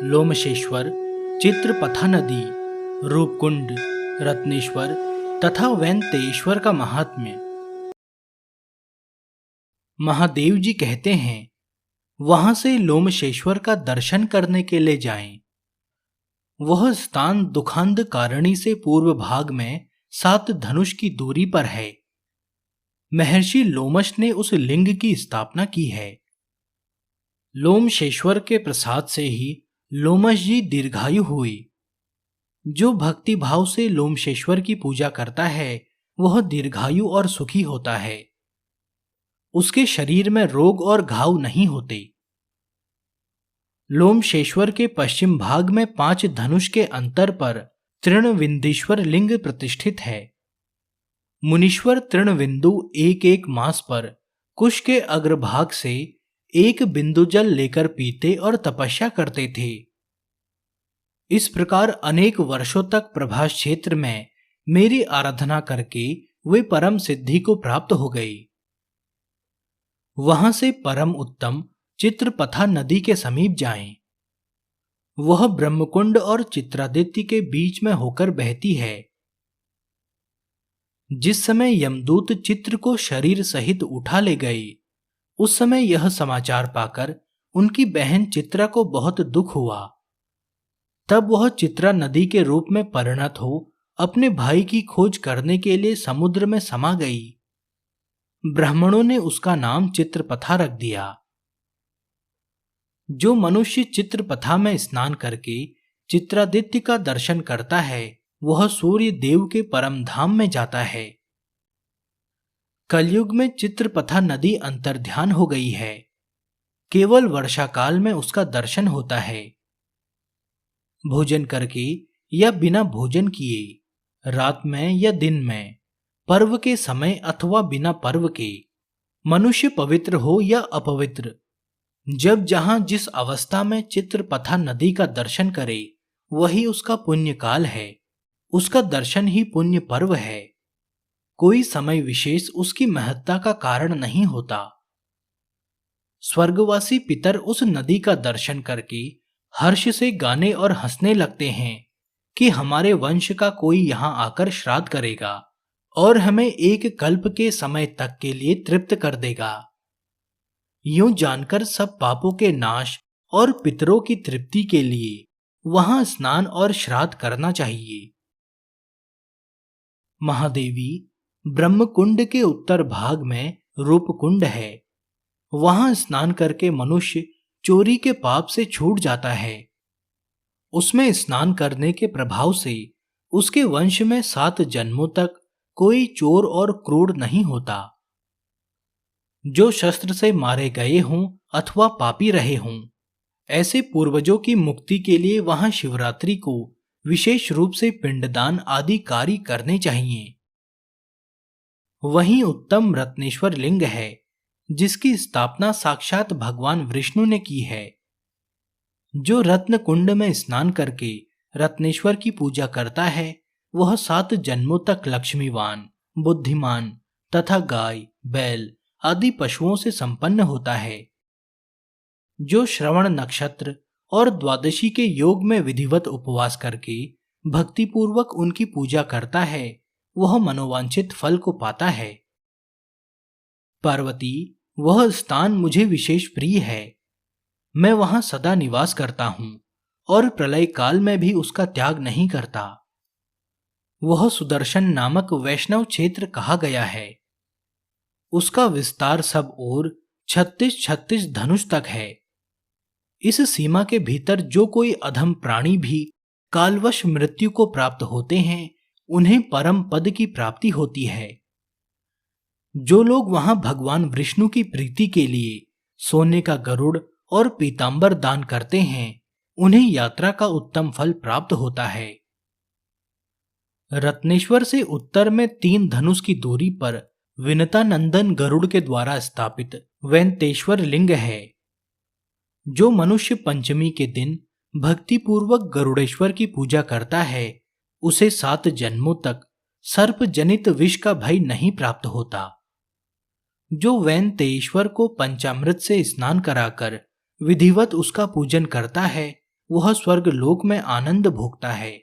लोमशेश्वर, चित्रपथा नदी, रूपकुंड, रत्नेश्वर तथा वैंतेश्वर का महात्म्य। महादेव जी कहते हैं, वहां से लोमशेश्वर का दर्शन करने के लिए जाएं। वह स्थान दुखांध कारणी से पूर्व भाग में 7 धनुष की दूरी पर है। महर्षि लोमश ने उस लिंग की स्थापना की है। लोमशेश्वर के प्रसाद से ही लोमश जी दीर्घायु हुए। जो भक्ति भाव से लोमशेश्वर की पूजा करता है वह दीर्घायु और सुखी होता है। उसके शरीर में रोग और घाव नहीं होते। लोमशेश्वर के पश्चिम भाग में 5 धनुष के अंतर पर तृणविंदीश्वर लिंग प्रतिष्ठित है। मुनीश्वर तृणविंदु एक मास पर कुश के अग्रभाग से 1 बिंदु जल लेकर पीते और तपस्या करते थे। इस प्रकार अनेक वर्षों तक प्रभास क्षेत्र में मेरी आराधना करके वे परम सिद्धि को प्राप्त हो गए। वहां से परम उत्तम चित्रपथा नदी के समीप जाएं। वह ब्रह्मकुंड और चित्रादित्य के बीच में होकर बहती है। जिस समय यमदूत चित्र को शरीर सहित उठा ले गए, उस समय यह समाचार पाकर उनकी बहन चित्रा को बहुत दुख हुआ। तब वह चित्रा नदी के रूप में परिणत हो अपने भाई की खोज करने के लिए समुद्र में समा गई। ब्राह्मणों ने उसका नाम चित्रपथा रख दिया। जो मनुष्य चित्रपथा में स्नान करके चित्रादित्य का दर्शन करता है वह सूर्य देव के परम धाम में जाता है। कलयुग में चित्रपथा नदी अंतर्ध्यान हो गई है। केवल वर्षा काल में उसका दर्शन होता है। भोजन करके या बिना भोजन किए, रात में या दिन में, पर्व के समय अथवा बिना पर्व के, मनुष्य पवित्र हो या अपवित्र, जब जहां जिस अवस्था में चित्रपथा नदी का दर्शन करे वही उसका पुण्य काल है। उसका दर्शन ही पुण्य पर्व है। कोई समय विशेष उसकी महत्ता का कारण नहीं होता। स्वर्गवासी पितर उस नदी का दर्शन करके हर्ष से गाने और हंसने लगते हैं कि हमारे वंश का कोई यहां आकर श्राद्ध करेगा और हमें 1 कल्प के समय तक के लिए तृप्त कर देगा। यूं जानकर सब पापों के नाश और पितरों की तृप्ति के लिए वहां स्नान और श्राद्ध करना चाहिए। महादेवी ब्रह्मकुंड के उत्तर भाग में रूपकुंड है। वहां स्नान करके मनुष्य चोरी के पाप से छूट जाता है। उसमें स्नान करने के प्रभाव से उसके वंश में 7 जन्मों तक कोई चोर और क्रूर नहीं होता। जो शस्त्र से मारे गए हों अथवा पापी रहे हों, ऐसे पूर्वजों की मुक्ति के लिए वहां शिवरात्रि को विशेष रूप से पिंडदान आदि कार्य करने चाहिए। वहीं उत्तम रत्नेश्वर लिंग है, जिसकी स्थापना साक्षात भगवान विष्णु ने की है। जो रत्न कुंड में स्नान करके रत्नेश्वर की पूजा करता है वह 7 जन्मों तक लक्ष्मीवान, बुद्धिमान तथा गाय, बैल आदि पशुओं से संपन्न होता है। जो श्रवण नक्षत्र और द्वादशी के योग में विधिवत उपवास करके भक्तिपूर्वक उनकी पूजा करता है वह मनोवांछित फल को पाता है। पार्वती, वह स्थान मुझे विशेष प्रिय है। मैं वहां सदा निवास करता हूं और प्रलय काल में भी उसका त्याग नहीं करता। वह सुदर्शन नामक वैष्णव क्षेत्र कहा गया है। उसका विस्तार सब ओर 36 धनुष तक है। इस सीमा के भीतर जो कोई अधम प्राणी भी कालवश मृत्यु को प्राप्त होते हैं उन्हें परम पद की प्राप्ति होती है। जो लोग वहां भगवान विष्णु की प्रीति के लिए सोने का गरुड़ और पीतांबर दान करते हैं उन्हें यात्रा का उत्तम फल प्राप्त होता है। रत्नेश्वर से उत्तर में 3 धनुष की दूरी पर विनता नंदन गरुड़ के द्वारा स्थापित वैंतेश्वर लिंग है। जो मनुष्य पंचमी के दिन भक्तिपूर्वक गरुड़ेश्वर की पूजा करता है उसे 7 जन्मों तक सर्प जनित विष का भय नहीं प्राप्त होता। जो वैंतेश्वर को पंचामृत से स्नान कराकर विधिवत उसका पूजन करता है वह स्वर्ग लोक में आनंद भोगता है।